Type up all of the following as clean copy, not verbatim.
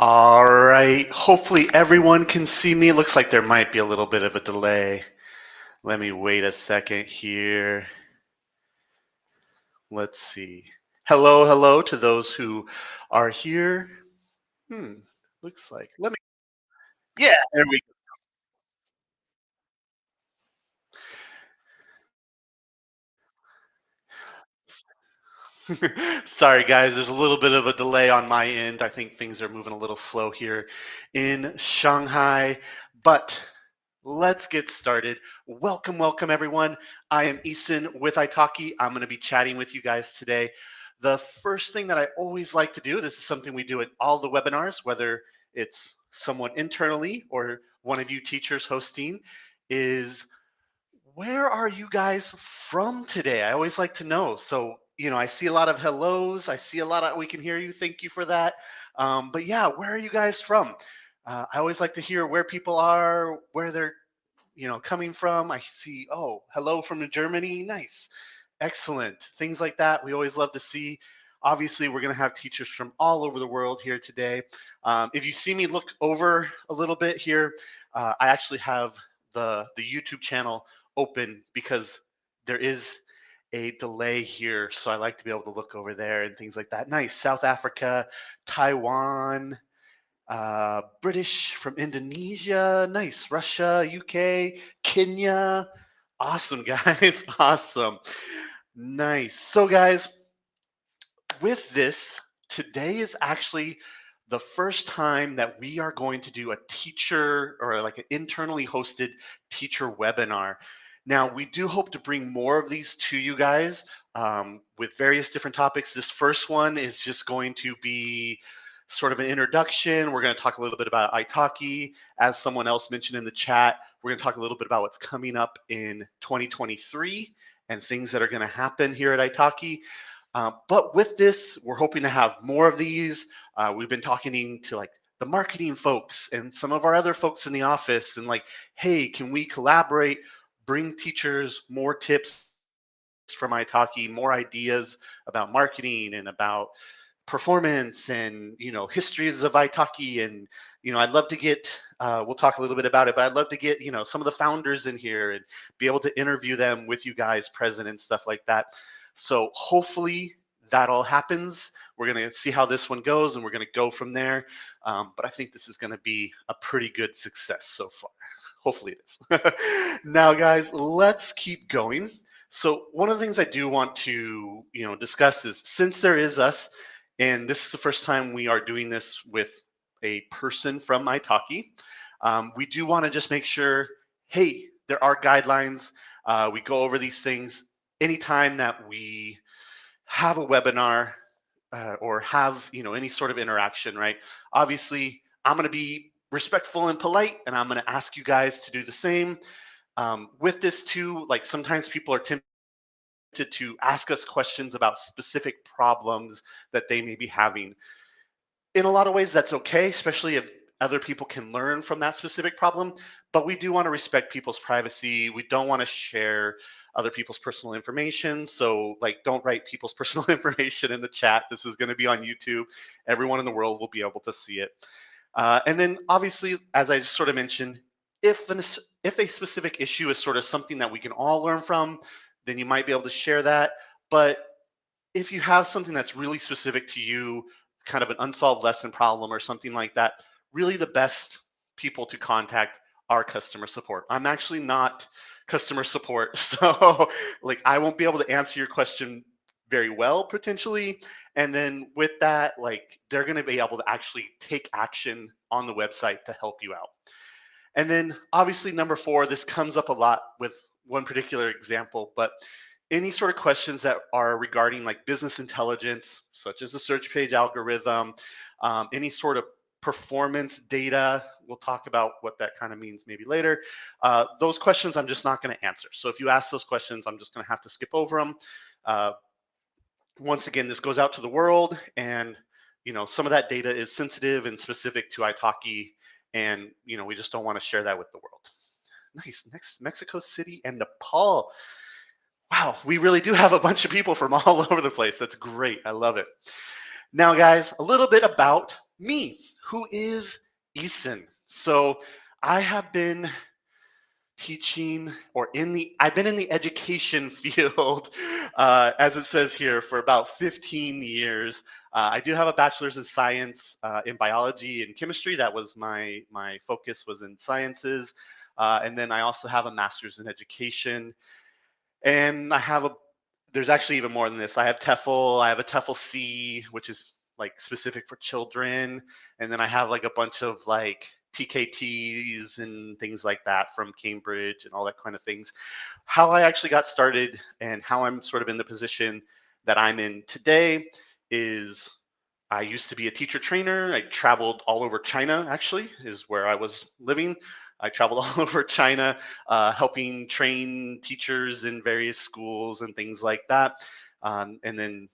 All right. Hopefully everyone can see me. Looks like there might be a little bit of a delay. Let me wait a second here. Let's see. Hello, hello to those who are here. Hmm. Looks like. Let me. Yeah, there we go. Sorry, guys. There's a little bit of a delay on my end. I think things are moving a little slow here in Shanghai, but let's get started. Welcome, welcome, everyone. I am Yisen with italki. I'm going to be chatting with you guys today. The first thing that I always like to do, this is something we do at all the webinars, whether it's someone internally or one of you teachers hosting, is where are you guys from today? I always like to know. So, I see a lot of hellos. I see a lot of, we can hear you. Thank you for that. But yeah, where are you guys from? I always like to hear where people are, where they're coming from. I see, oh, hello from Germany. Nice. Excellent. Things like that. We always love to see. Obviously, we're going to have teachers from all over the world here today. If you see me look over a little bit here, I actually have the YouTube channel open because there is a delay here. So I like to be able to look over there and things like that. Nice. South Africa, Taiwan, British from Indonesia, nice. Russia, UK, Kenya. Awesome, guys. Awesome. Nice. So, guys, with this, today is actually the first time that we are going to do a teacher or like an internally hosted teacher webinar. Now, we do hope to bring more of these to you guys with various different topics. This first one is just going to be sort of an introduction. We're going to talk a little bit about italki. As someone else mentioned in the chat, we're going to talk a little bit about what's coming up in 2023 and things that are going to happen here at italki. But with this, we're hoping to have more of these. We've been talking to like the marketing folks and some of our other folks in the office and like, hey, can we collaborate, bring teachers more tips from italki, more ideas about marketing and about performance and histories of italki. And I'd love to get we'll talk a little bit about it, but I'd love to get some of the founders in here and be able to interview them with you guys present and stuff like that. So hopefully that all happens. We're going to see how this one goes and we're going to go from there. But I think this is going to be a pretty good success so far. Hopefully it is. Now, guys, let's keep going. So one of the things I do want to discuss is, since there is us, and this is the first time we are doing this with a person from italki, we do want to just make sure, hey, there are guidelines. We go over these things anytime that we have a webinar or have any sort of interaction, right? Obviously, I'm going to be respectful and polite, and I'm going to ask you guys to do the same. With this too, like sometimes people are tempted to ask us questions about specific problems that they may be having. In a lot of ways, that's okay, especially if other people can learn from that specific problem. But we do want to respect people's privacy. We don't want to share other people's personal information. So, like, don't write people's personal information in the chat. This is going to be on YouTube. Everyone in the world will be able to see it. And then, obviously, as I just sort of mentioned, if a specific issue is sort of something that we can all learn from, then you might be able to share that. But if you have something that's really specific to you, kind of an unsolved lesson problem or something like that, really the best people to contact are customer support. I'm actually not customer support, so like I won't be able to answer your question very well potentially. And then with that, like they're going to be able to actually take action on the website to help you out. And then obviously number 4, this comes up a lot with one particular example, but any sort of questions that are regarding like business intelligence, such as the search page algorithm, any sort of performance data, we'll talk about what that kind of means maybe later. Those questions I'm just not going to answer. So if you ask those questions, I'm just going to have to skip over them. Once again, this goes out to the world, and some of that data is sensitive and specific to italki, and we just don't want to share that with the world. Nice. Next, Mexico City and Nepal. Wow, we really do have a bunch of people from all over the place. That's great. I love it. Now, guys, a little bit about me. who is Yisen? So I have been teaching or I've been in the education field, as it says here, for about 15 years. I do have a bachelor's in science in biology and chemistry. That was my focus was in sciences. And then I also have a master's in education. And there's actually even more than this. I have TEFL, I have a TEFL C, which is like specific for children. And then I have like a bunch of like TKTs and things like that from Cambridge and all that kind of things. How I actually got started and how I'm sort of in the position that I'm in today is I used to be a teacher trainer. I traveled all over China, actually, is where I was living. I traveled all over China, helping train teachers in various schools and things like that. And then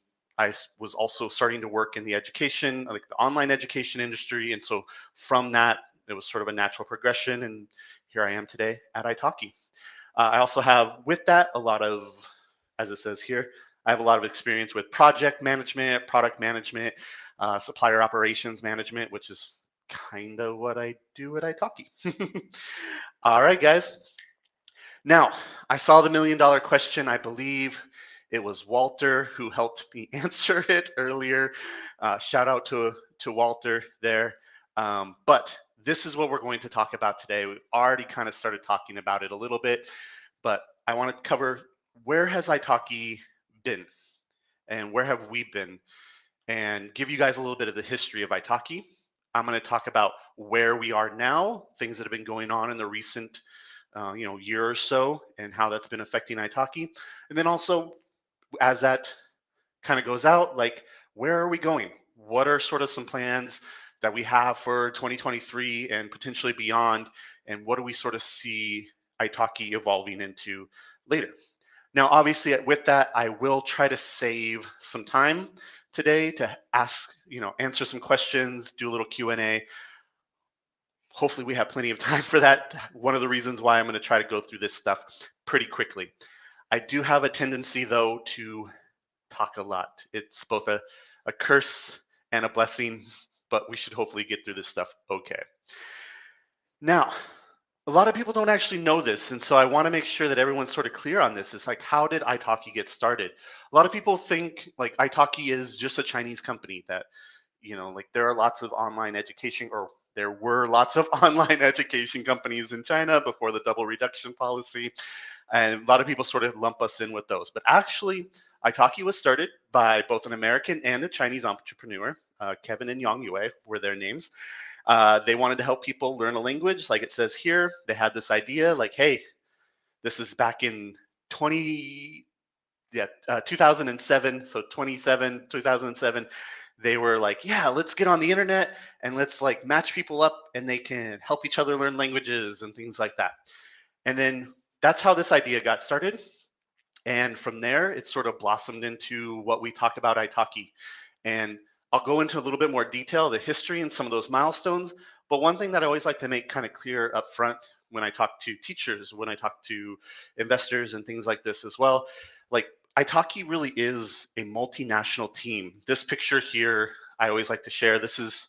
was also starting to work in the education, like the online education industry. And so from that, it was sort of a natural progression. And here I am today at italki. I also have, with that, a lot of, as it says here, I have a lot of experience with project management, product management, supplier operations management, which is kind of what I do at italki. All right, guys. Now, I saw the $1,000,000 question. I believe it was Walter who helped me answer it earlier. Shout out to Walter there. But this is what we're going to talk about today. We've already kind of started talking about it a little bit, but I want to cover where has italki been and where have we been and give you guys a little bit of the history of italki. I'm going to talk about where we are now, things that have been going on in the recent year or so and how that's been affecting italki. And then also as that kind of goes out, like where are we going? What are sort of some plans that we have for 2023 and potentially beyond? And what do we sort of see italki evolving into later? Now, obviously, with that, I will try to save some time today to answer some questions, do a little Q&A. Hopefully we have plenty of time for that. One of the reasons why I'm going to try to go through this stuff pretty quickly. I do have a tendency, though, to talk a lot. It's both a curse and a blessing, but we should hopefully get through this stuff okay. Now, a lot of people don't actually know this, and so I want to make sure that everyone's sort of clear on this. It's like, how did italki get started? A lot of people think like italki is just a Chinese company that, like there are lots of online education, or there were lots of online education companies in China before the double reduction policy. And a lot of people sort of lump us in with those. But actually, italki was started by both an American and a Chinese entrepreneur. Kevin and Yang Yue were their names. They wanted to help people learn a language, like it says here. They had this idea, like, hey, this is back in 2007. So 2007. They were like, yeah, let's get on the internet and let's like match people up, and they can help each other learn languages and things like that. And then that's how this idea got started. And from there, it sort of blossomed into what we talk about italki. And I'll go into a little bit more detail, the history and some of those milestones. But one thing that I always like to make kind of clear up front when I talk to teachers, when I talk to investors and things like this as well, like italki really is a multinational team. This picture here, I always like to share. This is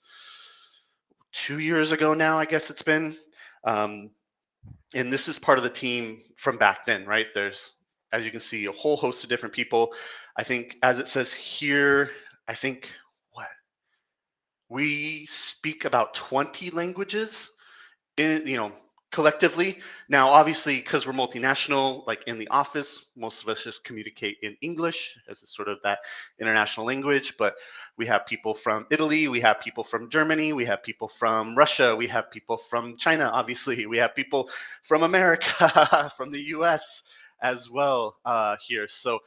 2 years ago now, I guess it's been. Um, and this is part of the team from back then, right? There's, as you can see, a whole host of different people. I think, as it says here, I think what we speak about 20 languages in, collectively. Now, obviously, because we're multinational, like in the office, most of us just communicate in English as a sort of that international language. But we have people from Italy, we have people from Germany, we have people from Russia, we have people from China, obviously, we have people from America, from the US as well here. So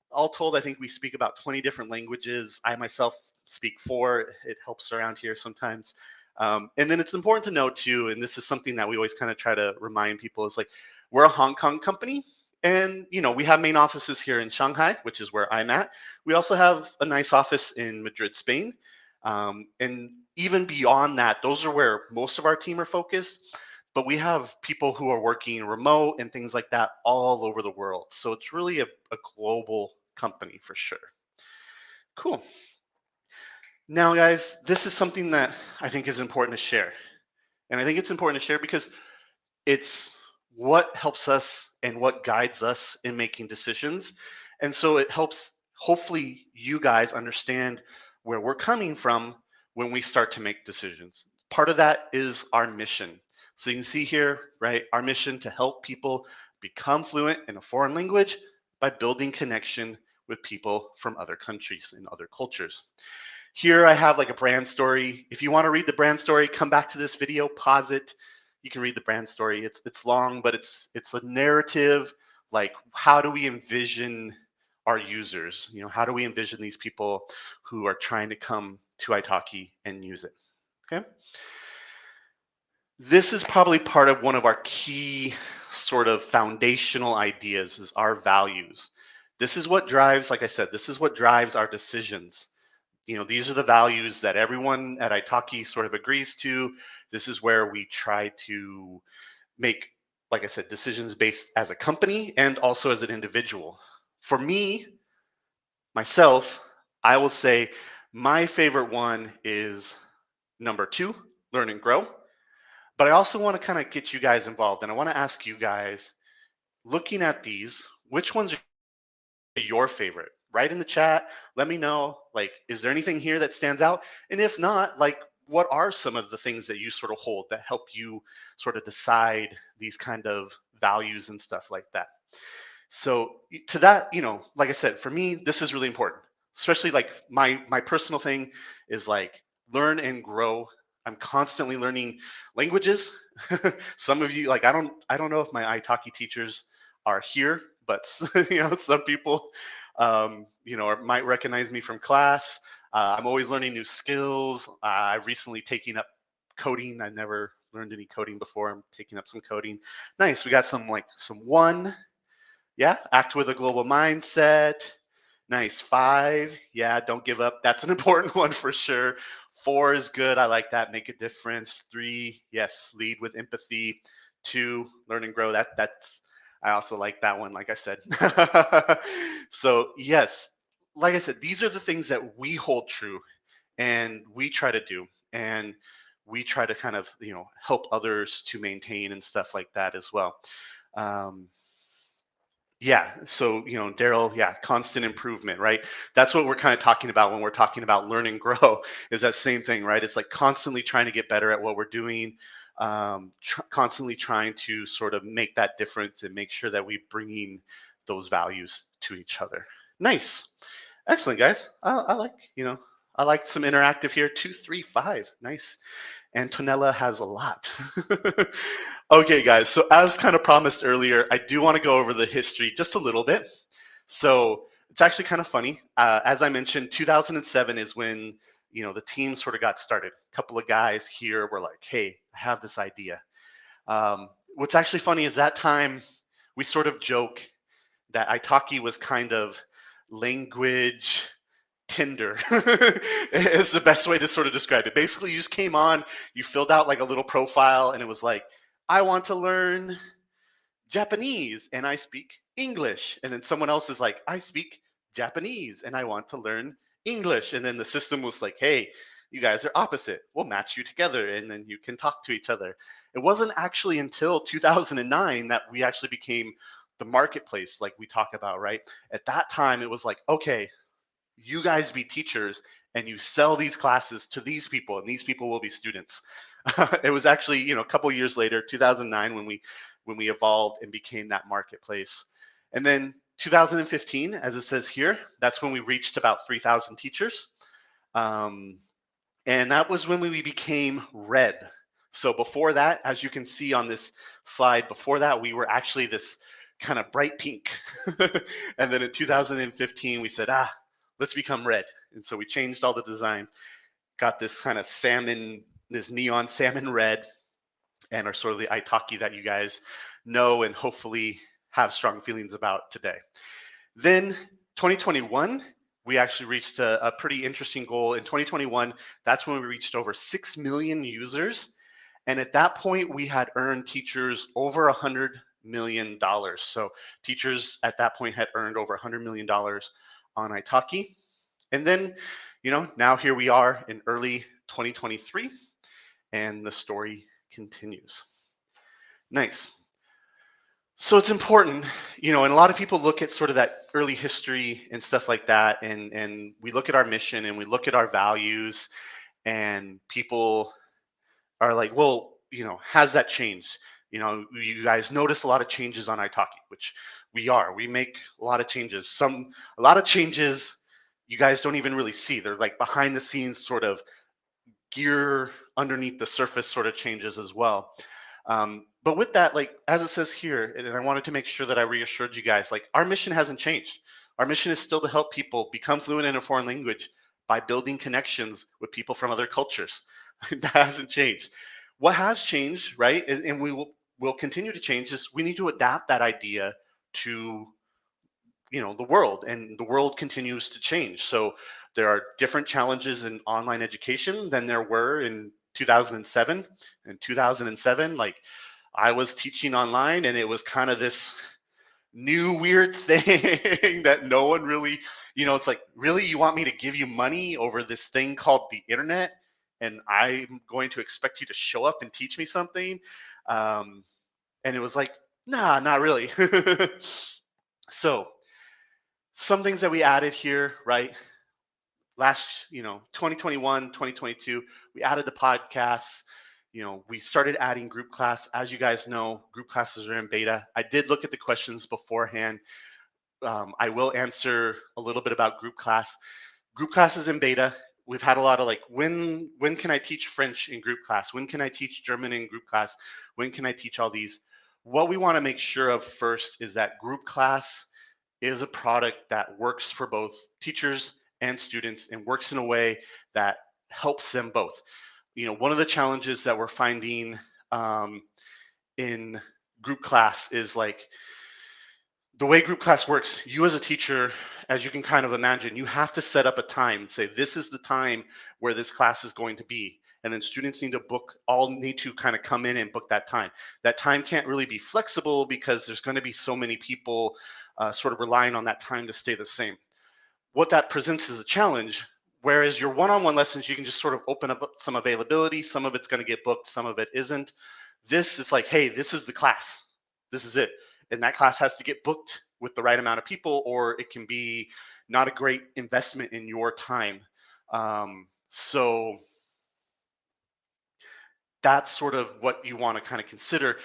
all told, I think we speak about 20 different languages. I myself speak four. It helps around here sometimes. And then it's important to note too, and this is something that we always kind of try to remind people, is like we're a Hong Kong company, and we have main offices here in Shanghai, which is where I'm at. We also have a nice office in Madrid, Spain. And even beyond that, those are where most of our team are focused. But we have people who are working remote and things like that all over the world. So it's really a global company for sure. Cool. Now, guys, this is something that I think is important to share. And I think it's important to share because it's what helps us and what guides us in making decisions. And so it helps, hopefully, you guys understand where we're coming from when we start to make decisions. Part of that is our mission. So you can see here, right, our mission to help people become fluent in a foreign language by building connection with people from other countries and other cultures. Here I have like a brand story. If you want to read the brand story, come back to this video, pause it. You can read the brand story. It's long, but it's a narrative. Like, how do we envision our users? You know, how do we envision these people who are trying to come to italki and use it? Okay. This is probably part of one of our key sort of foundational ideas is our values. This is what drives, like I said, this is what drives our decisions. You know, these are the values that everyone at italki sort of agrees to. This is where we try to make, like I said, decisions based as a company and also as an individual. For me, myself, I will say my favorite one is number 2, learn and grow. But I also want to kind of get you guys involved, and I want to ask you guys, looking at these, which ones are your favorite? Write in the chat. Let me know, like, is there anything here that stands out? And if not, like, what are some of the things that you sort of hold that help you sort of decide these kind of values and stuff like that? So to that, you know, like I said, for me, this is really important. Especially like my personal thing is like learn and grow. I'm constantly learning languages. Some of you, like I don't know if my italki teachers are here, but you know, some people, you know, might recognize me from class. I'm always learning new skills. I've recently taken up coding. I never learned any coding before. I'm taking up some coding. Nice. We got some like some one. Yeah, act with a global mindset. Nice. 5, yeah, don't give up. That's an important one for sure. 4 is good. I like that. Make a difference. 3, yes, lead with empathy. 2, learn and grow. That's I also like that one, like I said. So yes, like I said, these are the things that we hold true and we try to do. And we try to kind of, you know, help others to maintain and stuff like that as well. Um, yeah. So, you know, Daryl, yeah, constant improvement, right? That's what we're kind of talking about when we're talking about learn and grow is that same thing, right? It's like constantly trying to get better at what we're doing, constantly trying to sort of make that difference and make sure that we're bringing those values to each other. Nice. Excellent, guys. I like, you know, I like some interactive here. 2, 3, 5. Nice. Antonella has a lot. Okay, guys, so as kind of promised earlier, I do want to go over the history just a little bit. So it's actually kind of funny. As I mentioned, 2007 is when, you know, the team sort of got started. A couple of guys here were like, hey, I have this idea. What's actually funny is that time we sort of joke that italki was kind of language Tinder is the best way to sort of describe it. Basically, you just came on, you filled out like a little profile, and it was like, I want to learn Japanese and I speak English. And then someone else is like, I speak Japanese and I want to learn English. And then the system was like, hey, you guys are opposite. We'll match you together and then you can talk to each other. It wasn't actually until 2009 that we actually became the marketplace, like we talk about, right? At that time, it was like, okay, you guys be teachers and you sell these classes to these people and these people will be students. It was actually, you know, a couple years later, 2009, when we evolved and became that marketplace. And then 2015, as it says here, that's when we reached about 3,000 teachers. Um, and that was when we became red. So before that, as you can see on this slide, before that, we were actually this kind of bright pink. And then in 2015, we said, let's become red. And so we changed all the designs, got this kind of salmon, this neon salmon red, and are sort of the italki that you guys know and hopefully have strong feelings about today. Then 2021, we actually reached a pretty interesting goal. In 2021, that's when we reached over 6 million users. And at that point, we had earned teachers over $100 million. So teachers at that point had earned over $100 million on italki. And then, now here we are in early 2023, and the story continues. Nice. So it's important, and a lot of people look at sort of that early history and stuff like that, and we look at our mission and we look at our values, and people are like, well, has that changed? You guys notice a lot of changes on italki, which we make a lot of changes. A lot of changes you guys don't even really see. They're like behind the scenes sort of gear underneath the surface sort of changes as well. But with that, like as it says here, and I wanted to make sure that I reassured you guys, like our mission hasn't changed. Our mission is still to help people become fluent in a foreign language by building connections with people from other cultures. That hasn't changed. What has changed, right, and will continue to change, is we need to adapt that idea to the world, and the world continues to change. So there are different challenges in online education than there were in 2007. In 2007, like I was teaching online, and it was kind of this new weird thing that no one really, it's like, really, you want me to give you money over this thing called the internet, and I'm going to expect you to show up and teach me something? And it was like, nah, not really. So some things that we added here, right? Last, 2021, 2022, we added the podcasts. We started adding group class. As you guys know, group classes are in beta. I did look at the questions beforehand. I will answer a little bit about group class. Group class is in beta. We've had a lot of like, when can I teach French in group class? When can I teach German in group class? When can I teach all these? What we want to make sure of first is that group class is a product that works for both teachers and students, and works in a way that helps them both. One of the challenges that we're finding in group class is like, the way group class works, you as a teacher, as you can kind of imagine, you have to set up a time and say, this is the time where this class is going to be. And then students need to kind of come in and book that time. That time can't really be flexible because there's going to be so many people sort of relying on that time to stay the same. What that presents is a challenge. Whereas your one-on-one lessons, you can just sort of open up some availability. Some of it's going to get booked, some of it isn't. This is like, hey, this is the class. This is it. And that class has to get booked with the right amount of people, or it can be not a great investment in your time. So that's sort of what you want to kind of consider.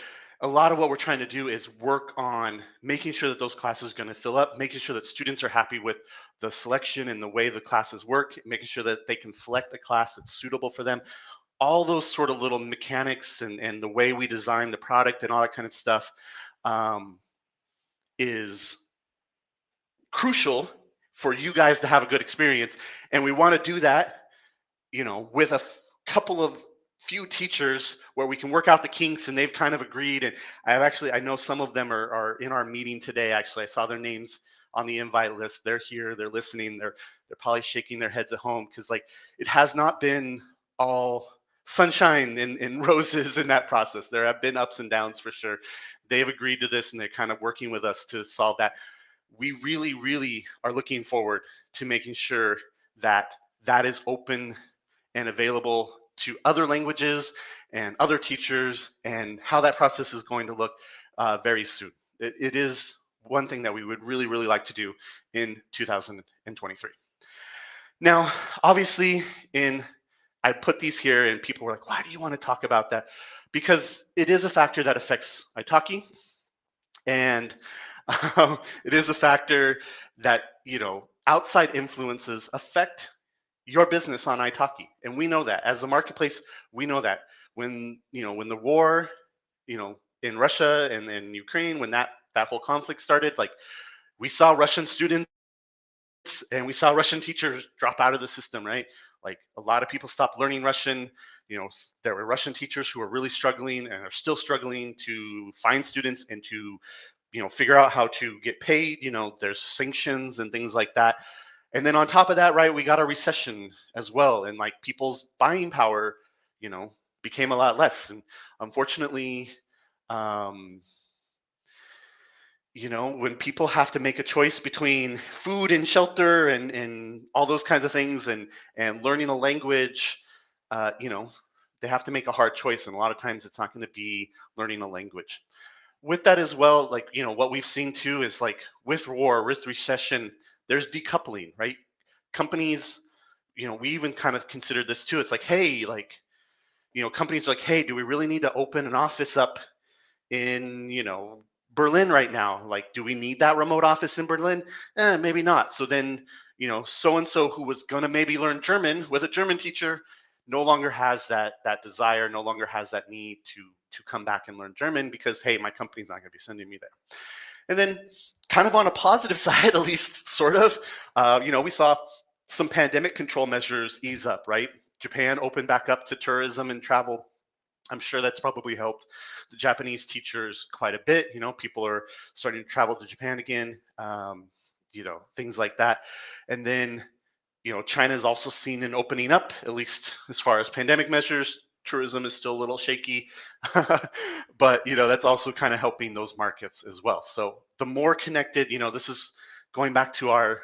A lot of what we're trying to do is work on making sure that those classes are going to fill up, making sure that students are happy with the selection and the way the classes work, making sure that they can select the class that's suitable for them. All those sort of little mechanics and the way we design the product and all that kind of stuff is crucial for you guys to have a good experience. And we want to do that with a couple of few teachers where we can work out the kinks, and they've kind of agreed. And I know some of them are in our meeting today. Actually, I saw their names on the invite list. They're here, they're listening, they're probably shaking their heads at home, because like, it has not been all sunshine and roses in that process. There have been ups and downs for sure. They've agreed to this, and they're kind of working with us to solve that. We really, really are looking forward to making sure that that is open and available to other languages and other teachers, and how that process is going to look very soon. It is one thing that we would really, really like to do in 2023. Now, obviously, I put these here, and people were like, why do you want to talk about that? Because it is a factor that affects italki, and it is a factor that, outside influences affect your business on italki, and we know that as a marketplace. We know that when the war, in Russia and in Ukraine, when that whole conflict started, like, we saw Russian students and we saw Russian teachers drop out of the system, right? Like, a lot of people stopped learning Russian. There were Russian teachers who were really struggling and are still struggling to find students and to figure out how to get paid. There's sanctions and things like that. And then on top of that, right, we got a recession as well, and like, people's buying power, became a lot less. And unfortunately, um, when people have to make a choice between food and shelter and all those kinds of things and learning a language, uh, you know, they have to make a hard choice. And a lot of times it's not going to be learning a language. With that as well, like, what we've seen too is like with war, with recession, there's decoupling, right? Companies, we even kind of considered this too. It's like, hey, like, companies are like, hey, do we really need to open an office up in Berlin right now? Like, do we need that remote office in Berlin? Maybe not. So then, so and so who was gonna maybe learn German with a German teacher no longer has that desire, no longer has that need to come back and learn German because, hey, my company's not going to be sending me there. And then, kind of on a positive side, at least sort of, we saw some pandemic control measures ease up, right? Japan opened back up to tourism and travel. I'm sure that's probably helped the Japanese teachers quite a bit. People are starting to travel to Japan again, things like that. And then, China is also seen an opening up, at least as far as pandemic measures. Tourism is still a little shaky, but that's also kind of helping those markets as well. So the more connected, this is going back to our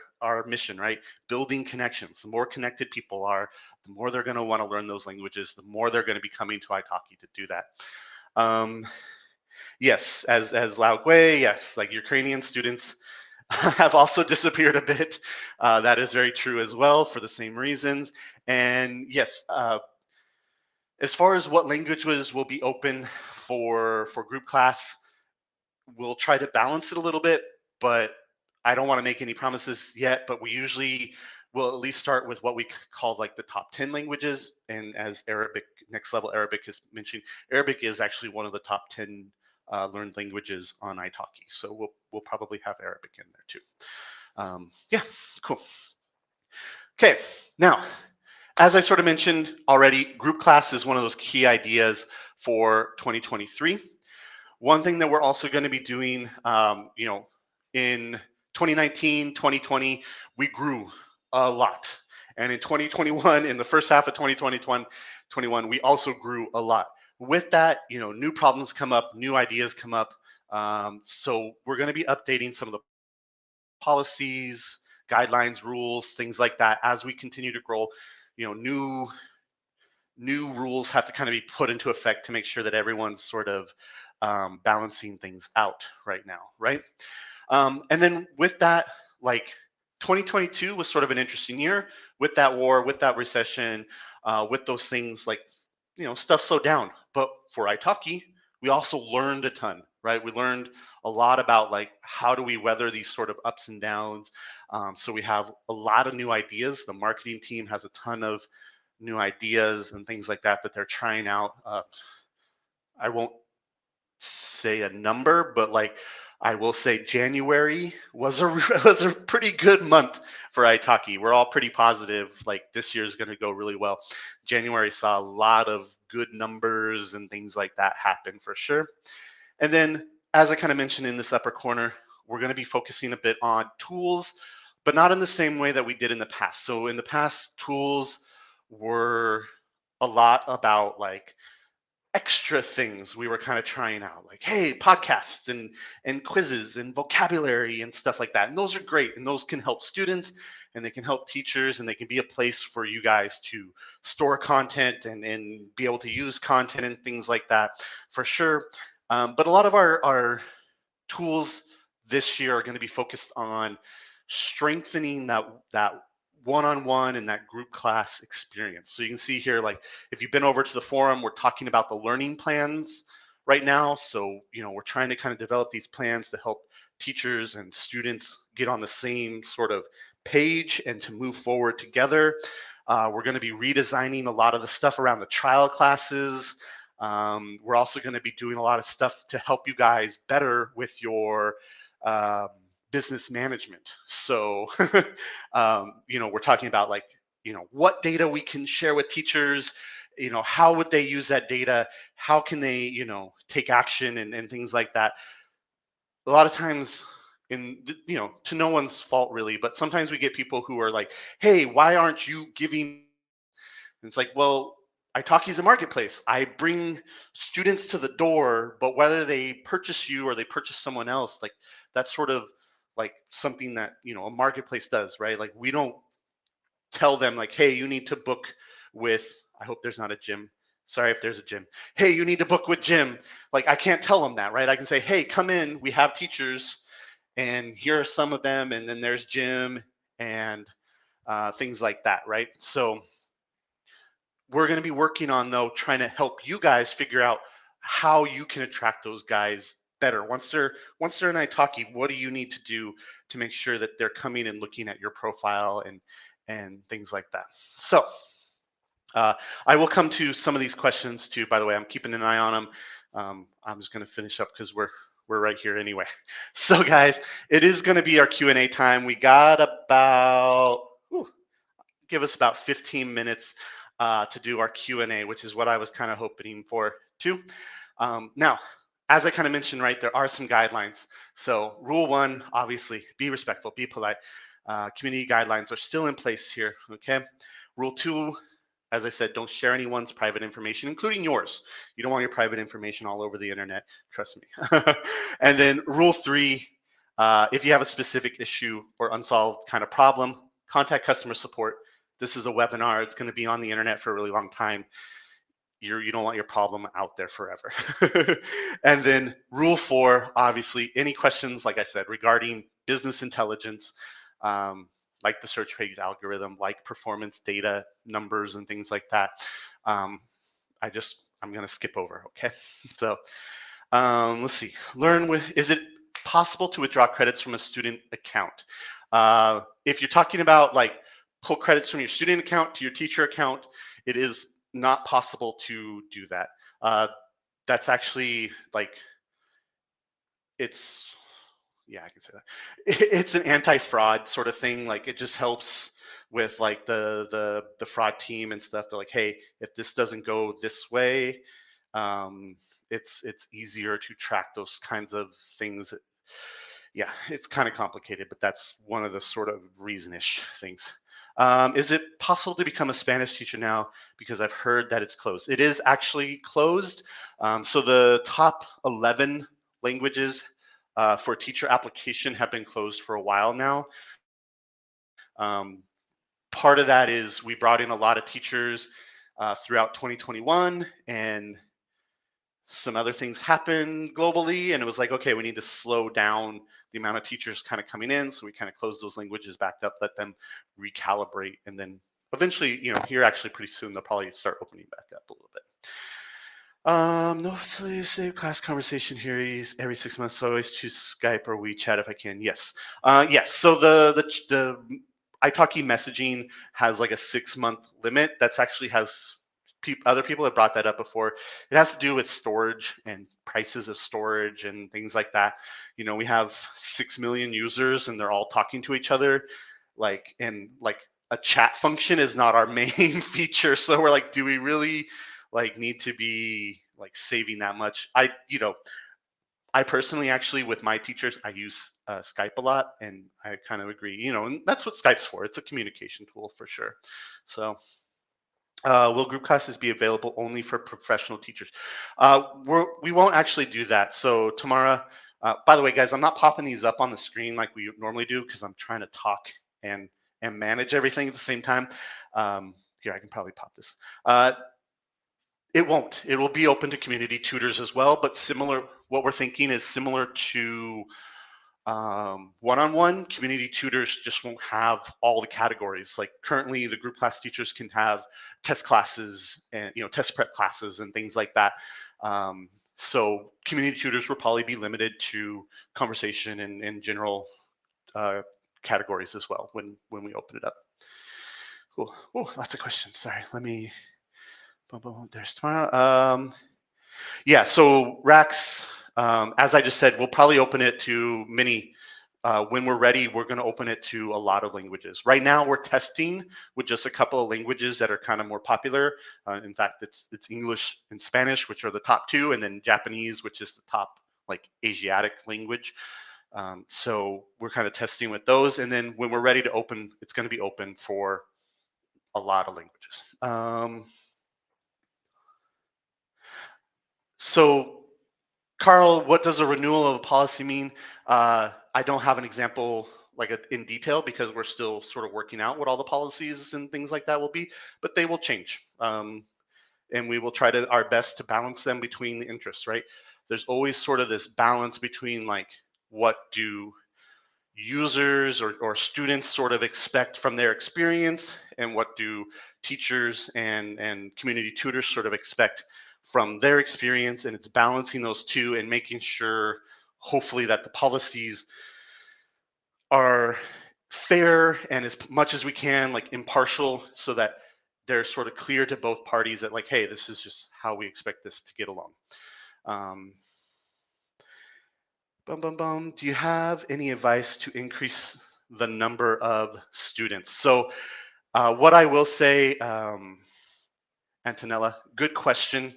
mission, right? Building connections. The more connected people are, the more they're going to want to learn those languages. The more they're going to be coming to italki to do that. Um, yes, as Lao Gui, yes, like Ukrainian students have also disappeared a bit. That is very true as well for the same reasons. And yes, as far as what languages will be open for group class, we'll try to balance it a little bit, but I don't want to make any promises yet. But we usually will at least start with what we call like the top 10 languages. And as Arabic, next level Arabic is mentioned, Arabic is actually one of the top 10 learned languages on italki. So we'll probably have Arabic in there too. Yeah, cool. Okay, now, as I sort of mentioned already, group class is one of those key ideas for 2023. One thing that we're also going to be doing, in 2019, 2020, we grew a lot. And in 2021, in the first half of 2021, we also grew a lot. With that, new problems come up, new ideas come up. So we're going to be updating some of the policies, guidelines, rules, things like that as we continue to grow. New rules have to kind of be put into effect to make sure that everyone's sort of balancing things out right now, right? And then with that, like 2022 was sort of an interesting year with that war, with that recession, with those things like, stuff slowed down. But for italki, we also learned a ton, right? We learned a lot about like how do we weather these sort of ups and downs. So we have a lot of new ideas. The marketing team has a ton of new ideas and things like that that they're trying out. I won't say a number, but like I will say January was a was a pretty good month for italki. We're all pretty positive like this year is going to go really well. January saw a lot of good numbers and things like that happen for sure. And then, as I kind of mentioned in this upper corner, we're going to be focusing a bit on tools, but not in the same way that we did in the past. So in the past, tools were a lot about like extra things we were kind of trying out, like, hey, podcasts and quizzes and vocabulary and stuff like that. And those are great, and those can help students, and they can help teachers, and they can be a place for you guys to store content and be able to use content and things like that for sure. But a lot of our tools this year are going to be focused on strengthening that one-on-one and that group class experience. So you can see here, like if you've been over to the forum, we're talking about the learning plans right now. So, we're trying to kind of develop these plans to help teachers and students get on the same sort of page and to move forward together. We're going to be redesigning a lot of the stuff around the trial classes. We're also going to be doing a lot of stuff to help you guys better with your um, business management. So, we're talking about like, what data we can share with teachers, how would they use that data? How can they, take action and things like that? A lot of times, to no one's fault really, but sometimes we get people who are like, hey, why aren't you giving? And it's like, well, italki is a marketplace. I bring students to the door, but whether they purchase you or they purchase someone else, like that's sort of like something that a marketplace does, right? Like we don't tell them like, hey, you need to book with, I hope there's not a gym. Sorry if there's a gym. Hey, you need to book with Jim. Like I can't tell them that, right? I can say, hey, come in. We have teachers, and here are some of them, and then there's Jim and things like that, right? So we're going to be working on though trying to help you guys figure out how you can attract those guys better. Once they're in italki, what do you need to do to make sure that they're coming and looking at your profile and things like that? So uh, I will come to some of these questions too. By the way, I'm keeping an eye on them. I'm just going to finish up because we're right here anyway. So guys, it is going to be our Q&A time. We got about give us about 15 minutes to do our Q&A, which is what I was kind of hoping for too. Now, as I kind of mentioned, right, there are some guidelines. So rule one, obviously, be respectful, be polite. Community guidelines are still in place here, okay? Rule two, as I said, don't share anyone's private information, including yours. You don't want your private information all over the internet, trust me. And then rule three, if you have a specific issue or unsolved kind of problem, contact customer support. This is a webinar. It's going to be on the internet for a really long time. You don't want your problem out there forever. And then rule four, obviously, any questions, like I said, regarding business intelligence, like the search page algorithm, like performance data numbers and things like that, I'm going to skip over, okay? So let's see. Is it possible to withdraw credits from a student account? If you're talking about like pull credits from your student account to your teacher account, it is not possible to do that. That's actually like, it's, yeah, I can say that. It's an anti-fraud sort of thing. Like it just helps with like the fraud team and stuff. They're like, hey, if this doesn't go this way, um, it's easier to track those kinds of things. Yeah, it's kind of complicated, but that's one of the sort of reason-ish things. Is it possible to become a Spanish teacher now? Because I've heard that it's closed. It is actually closed. So the top 11 languages for teacher application have been closed for a while now. Um, Part of that is we brought in a lot of teachers throughout 2021, and some other things happened globally, and it was like, okay, we need to slow down the amount of teachers kind of coming in, so we kind of closed those languages back up, let them recalibrate, and then eventually, here actually pretty soon they'll probably start opening back up a little bit. No, save class conversation here every 6 months, so I always choose Skype or WeChat if I can. Yes. Yes. So the italki messaging has like a 6-month limit. That's actually has other people have brought that up before. It has to do with storage and prices of storage and things like that. We have 6 million users and they're all talking to each other, and a chat function is not our main feature. So we're like, do we really like need to be like saving that much? I personally actually with my teachers I use Skype a lot, and I kind of agree. And that's what Skype's for. It's a communication tool for sure. So will group classes be available only for professional teachers? We won't actually do that. So Tamara, by the way, guys, I'm not popping these up on the screen like we normally do because I'm trying to talk and manage everything at the same time. Here, I can probably pop this. It won't. It will be open to community tutors as well, but similar. What we're thinking is similar to one-on-one. Community tutors just won't have all the categories. Like currently, the group class teachers can have test classes and test prep classes and things like that. So community tutors will probably be limited to conversation and general categories as well when we open it up. Cool. Oh, lots of questions. Sorry. Let me. Boom, boom, there's tomorrow. Yeah, so Rax, as I just said, we'll probably open it to many. When we're ready, we're going to open it to a lot of languages. Right now, we're testing with just a couple of languages that are kind of more popular. In fact, it's English and Spanish, which are the top two, and then Japanese, which is the top like Asiatic language. So we're kind of testing with those, and then when we're ready to open, it's going to be open for a lot of languages. So Carl, what does a renewal of a policy mean? I don't have an example in detail because we're still sort of working out what all the policies and things like that will be, but they will change. And we will try to our best to balance them between the interests, right? There's always sort of this balance between like what do users or students sort of expect from their experience and what do teachers and community tutors sort of expect from their experience, and it's balancing those two and making sure hopefully that the policies are fair and as much as we can like impartial so that they're sort of clear to both parties that like, hey, this is just how we expect this to get along. um, do you have any advice to increase the number of students? So what I will say, Antonella, good question.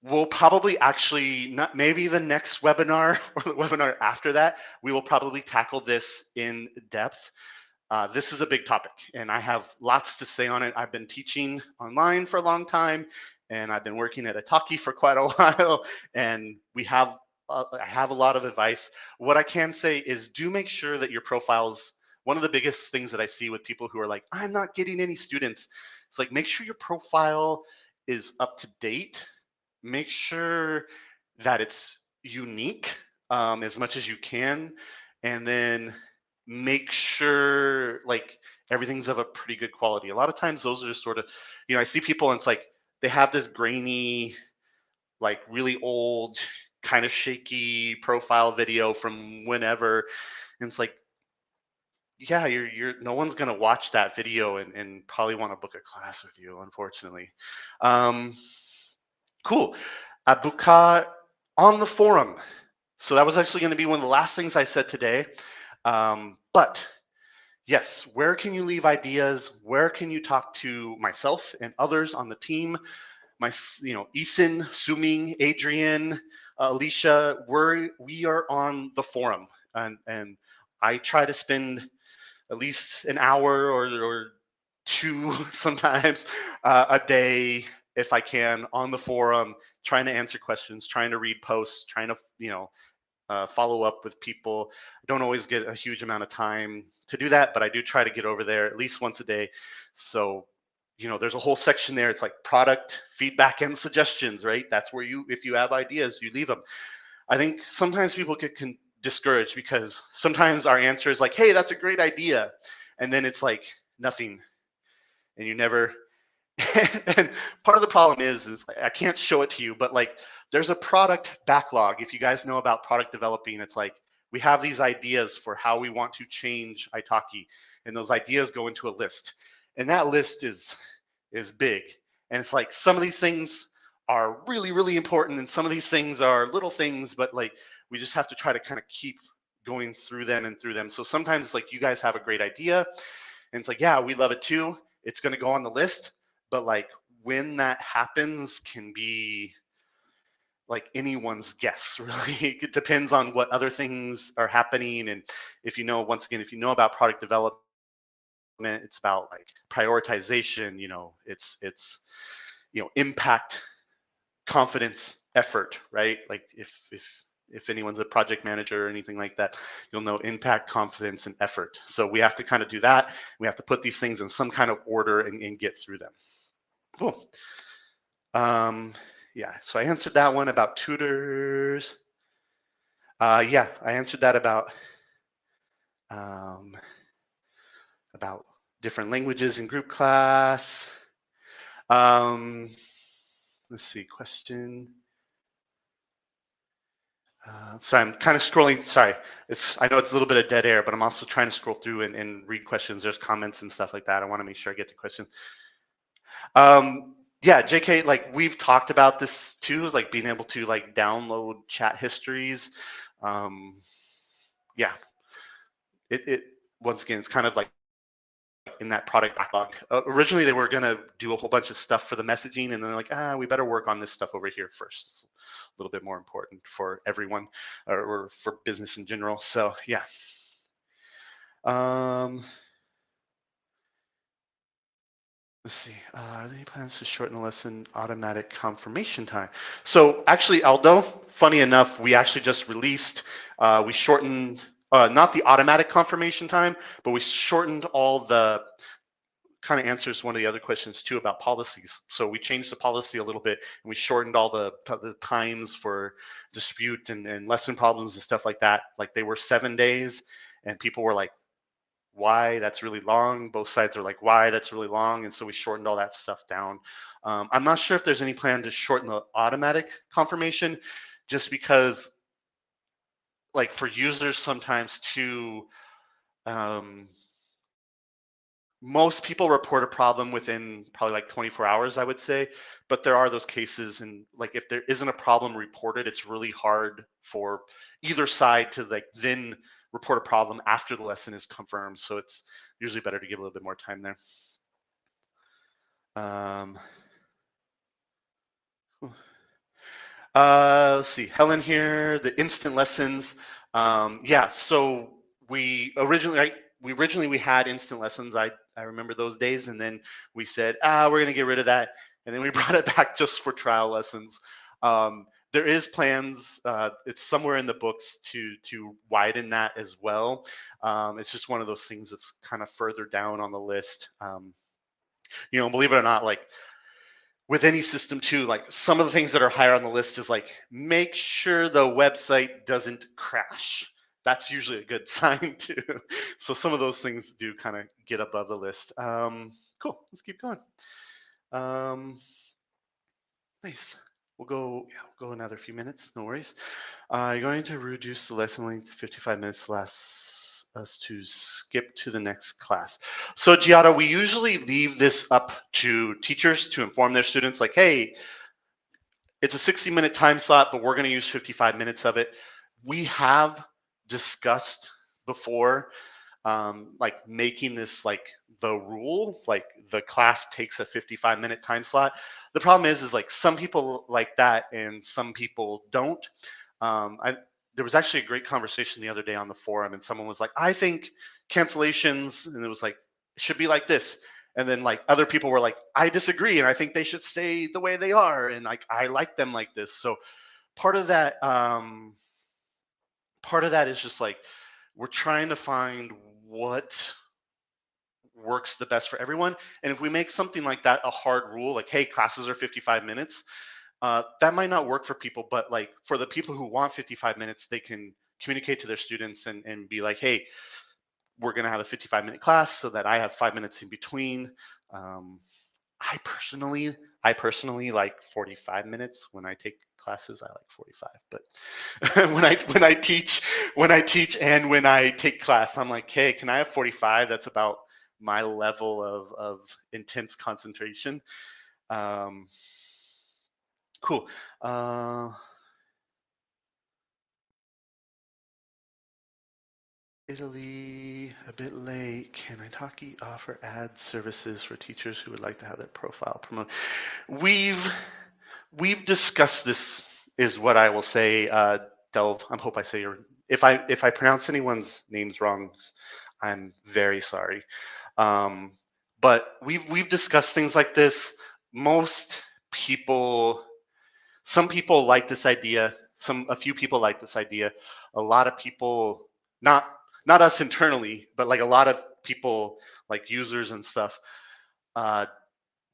We'll probably actually not maybe the next webinar or the webinar after that, we will probably tackle this in depth. This is a big topic and I have lots to say on it. I've been teaching online for a long time and I've been working at italki for quite a while, and I have a lot of advice. What I can say is do make sure that your profiles, one of the biggest things that I see with people who are like, I'm not getting any students. It's like, make sure your profile is up to date. Make sure that it's unique as much as you can. And then make sure like everything's of a pretty good quality. A lot of times those are just sort of, I see people and it's like they have this grainy, like really old, kind of shaky profile video from whenever. And it's like, yeah, you're no one's gonna watch that video and probably want to book a class with you, unfortunately. Um, cool. Abukar on the forum. So that was actually going to be one of the last things I said today. But yes, where can you leave ideas? Where can you talk to myself and others on the team? Yisen, Suming, Adrian, Alicia, we are on the forum, and I try to spend at least an hour or two sometimes a day if I can on the forum, trying to answer questions, trying to read posts, trying to follow up with people. I don't always get a huge amount of time to do that, but I do try to get over there at least once a day. So, there's a whole section there. It's like product feedback and suggestions, right? That's where if you have ideas, you leave them. I think sometimes people get discouraged because sometimes our answer is like, hey, that's a great idea. And then it's like nothing. And you never, and part of the problem is I can't show it to you, but like there's a product backlog. If you guys know about product developing, it's like we have these ideas for how we want to change Italki, and those ideas go into a list, and that list is big. And it's like some of these things are really really important, and some of these things are little things, but like we just have to try to kind of keep going through them and through them. So sometimes it's like you guys have a great idea, and it's like, yeah, we love it too. It's going to go on the list, but like when that happens can be like anyone's guess, really. It depends on what other things are happening. And if once again, if you know about product development, it's about like prioritization, it's impact, confidence, effort, right? Like if anyone's a project manager or anything like that, you'll know impact, confidence, and effort. So we have to kind of do that. We have to put these things in some kind of order and get through them. Cool. Yeah, so I answered that one about tutors. Yeah, I answered that um, about different languages in group class. Um, let's see, question. Sorry, I'm kind of scrolling. Sorry, I know it's a little bit of dead air, but I'm also trying to scroll through and read questions. There's comments and stuff like that. I want to make sure I get to questions. Yeah, JK, like we've talked about this too, like being able to like download chat histories. Yeah, it once again, it's kind of like in that product backlog. Originally, they were gonna do a whole bunch of stuff for the messaging, and then like, we better work on this stuff over here first. It's a little bit more important for everyone or for business in general. So yeah. Um, Let's see. Are there any plans to shorten the lesson automatic confirmation time? So actually, Aldo, funny enough, we actually just released, we shortened, not the automatic confirmation time, but we shortened all the kind of answers one of the other questions too about policies. So we changed the policy a little bit and we shortened all the times for dispute and lesson problems and stuff like that. Like they were 7 days and people were like, why that's really long. Both sides are like, why that's really long. And so we shortened all that stuff down. I'm not sure if there's any plan to shorten the automatic confirmation just because like for users sometimes too, um, most people report a problem within probably like 24 hours, I would say. But there are those cases, and like if there isn't a problem reported, it's really hard for either side to like then report a problem after the lesson is confirmed. So it's usually better to give a little bit more time there. Um, let's see, Helen here, the instant lessons. Yeah, so we originally we had instant lessons. I remember those days, and then we said, we're gonna get rid of that, and then we brought it back just for trial lessons. There is plans. It's somewhere in the books to widen that as well. It's just one of those things that's kind of further down on the list. Believe it or not, like with any system too, like some of the things that are higher on the list is like make sure the website doesn't crash. That's usually a good sign too. So some of those things do kind of get above the list. Cool, let's keep going. um, Nice. We'll go another few minutes, no worries. You're going to reduce the lesson length to 55 minutes, allows us to skip to the next class. So Giada, we usually leave this up to teachers to inform their students like, hey, it's a 60-minute time slot, but we're going to use 55 minutes of it. We have discussed before, like making this like the rule, like the class takes a 55-minute time slot. The problem is like some people like that and some people don't. There was actually a great conversation the other day on the forum, and someone was like, I think cancellations, and it was like, it should be like this. And then like other people were like, I disagree, and I think they should stay the way they are, and like I like them like this. So part of that, part of that is just like we're trying to find what works the best for everyone. And if we make something like that a hard rule, like, hey, classes are 55 minutes, that might not work for people. But like for the people who want 55 minutes, they can communicate to their students and be like, hey, we're going to have a 55-minute class so that I have 5 minutes in between. Um, I personally, I personally like 45 minutes when I take classes. I like 45, but when I teach and when I take class, I'm like, hey, can I have 45? That's about my level of intense concentration. Um, cool. Uh, Italy, a bit late. Can italki offer ad services for teachers who would like to have their profile promoted? We've we've discussed this, is what I will say. Delve. I hope I say your. If I pronounce anyone's names wrong, I'm very sorry. Um, but we've discussed things like this. Most people, some people like this idea. A few people like this idea. A lot of people, not not us internally, but like a lot of people, like users and stuff, uh,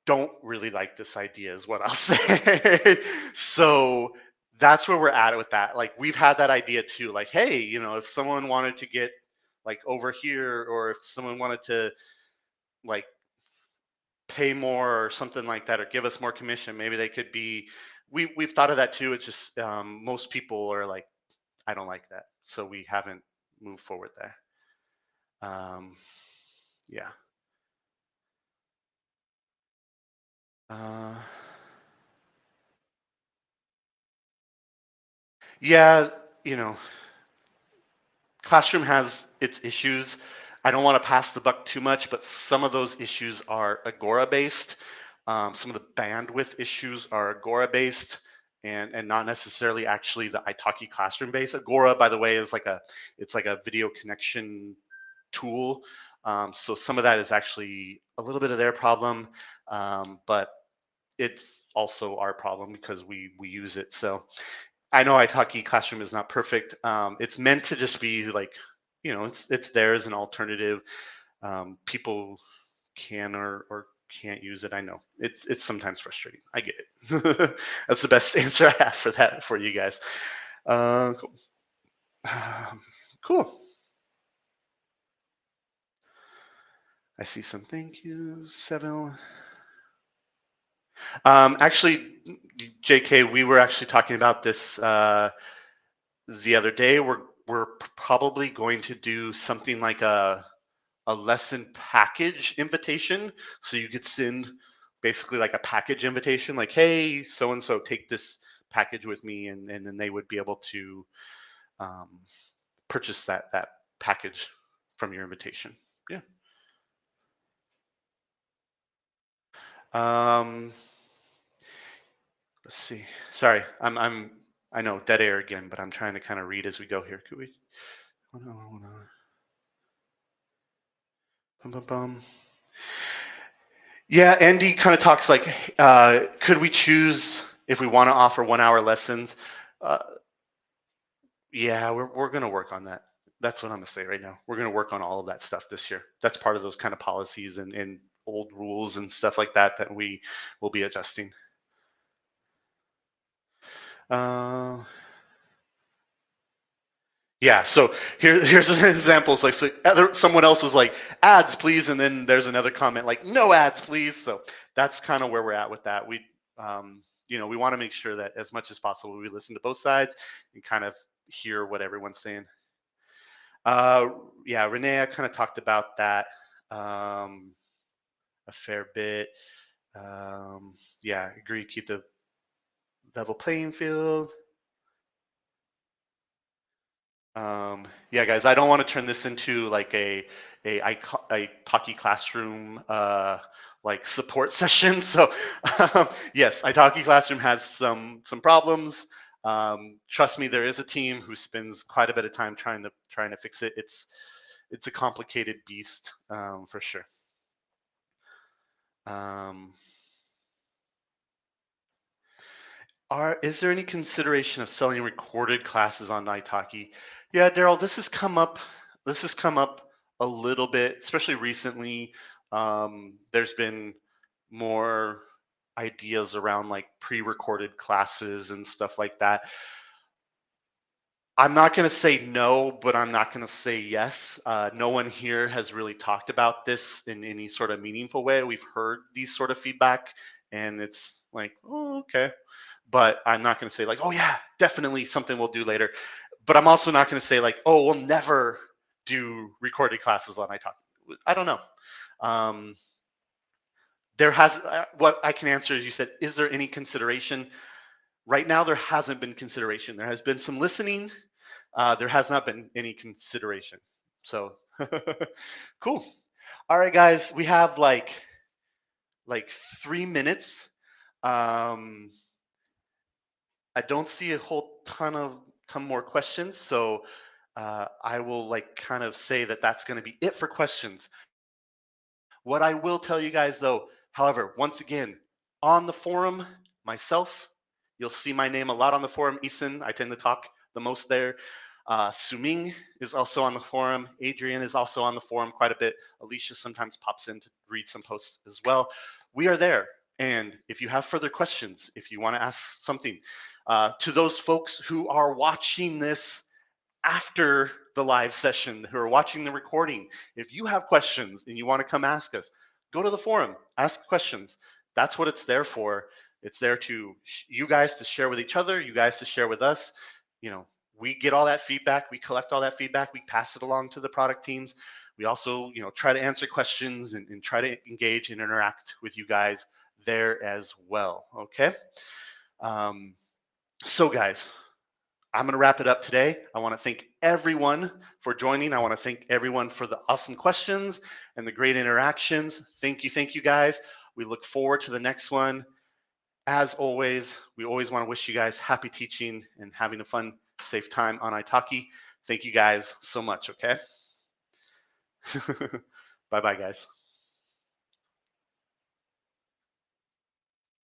don't really like this idea, is what I'll say. So that's where we're at with that. Like we've had that idea too. Like, hey, if someone wanted to get like over here, or if someone wanted to like pay more or something like that, or give us more commission, maybe they could be. We've thought of that too. It's just most people are like, I don't like that, so we haven't moved forward there. Um, yeah. Uh, yeah, you know, Classroom has its issues. I don't want to pass the buck too much, but some of those issues are Agora based. Some of the bandwidth issues are Agora based, and not necessarily actually the italki classroom based. Agora, by the way, is like a, it's like a video connection tool. So some of that is actually a little bit of their problem, but it's also our problem because we use it. So I know italki classroom is not perfect. It's meant to just be like, it's there as an alternative. People can or can't use it. I know it's sometimes frustrating. I get it. That's the best answer I have for that for you guys. Cool. Cool. I see some thank yous. Seven. Actually, JK, we were actually talking about this the other day. We're probably going to do something like a lesson package invitation. So you could send basically like a package invitation, like, hey, so and so, take this package with me, and then they would be able to um, purchase that package from your invitation. Yeah. Um, let's see. Sorry, I know dead air again, but I'm trying to kind of read as we go here. Could we? Oh, no, oh, no. Bum, bum, bum. Yeah, Andy kind of talks like, could we choose if we want to offer 1 hour lessons? Uh, yeah, we're gonna work on that. That's what I'm gonna say right now. We're gonna work on all of that stuff this year. That's part of those kind of policies and old rules and stuff like that that we will be adjusting. Uh, Yeah, so here's an example. It's like someone else was like, ads, please. And then there's another comment like, no ads, please. So that's kind of where we're at with that. We want to make sure that as much as possible, we listen to both sides and kind of hear what everyone's saying. Uh, yeah, Renee, I kind of talked about that a fair bit. Yeah, agree, keep the level playing field. Yeah, guys, I don't want to turn this into like a talkie classroom like support session. So yes, italki classroom has some problems. Trust me, there is a team who spends quite a bit of time trying to fix it. It's a complicated beast for sure. Um, is there any consideration of selling recorded classes on italki? Yeah, Daryl, this has come up. This has come up a little bit, especially recently. There's been more ideas around like pre-recorded classes and stuff like that. I'm not going to say no, but I'm not going to say yes. No one here has really talked about this in any sort of meaningful way. We've heard these sort of feedback, and it's like, oh, okay. But I'm not going to say like, oh yeah, definitely something we'll do later. But I'm also not going to say like, oh, we'll never do recorded classes on iTalk. I don't know. Um, what I can answer is you said, is there any consideration? Right now, there hasn't been consideration. There has been some listening. There has not been any consideration. So cool. All right, guys, we have like 3 minutes. Um, I don't see a whole ton more questions, so I will like kind of say that that's going to be it for questions. What I will tell you guys though, however, once again, on the forum, myself, you'll see my name a lot on the forum. Yisen, I tend to talk the most there. Suming is also on the forum. Adrian is also on the forum quite a bit. Alicia sometimes pops in to read some posts as well. We are there. And if you have further questions, if you want to ask something, to those folks who are watching this after the live session, who are watching the recording, if you have questions and you want to come ask us, go to the forum, ask questions. That's what it's there for. It's there to you guys to share with each other, you guys to share with us. You know, we get all that feedback, we collect all that feedback, we pass it along to the product teams. We also, try to answer questions and try to engage and interact with you guys there as well. Okay. Um, so guys, I'm going to wrap it up today. I want to thank everyone for joining. I want to thank everyone for the awesome questions and the great interactions. Thank you guys. We look forward to the next one. As always, we always want to wish you guys happy teaching and having a fun, safe time on italki. Thank you guys so much, okay? Bye bye, guys.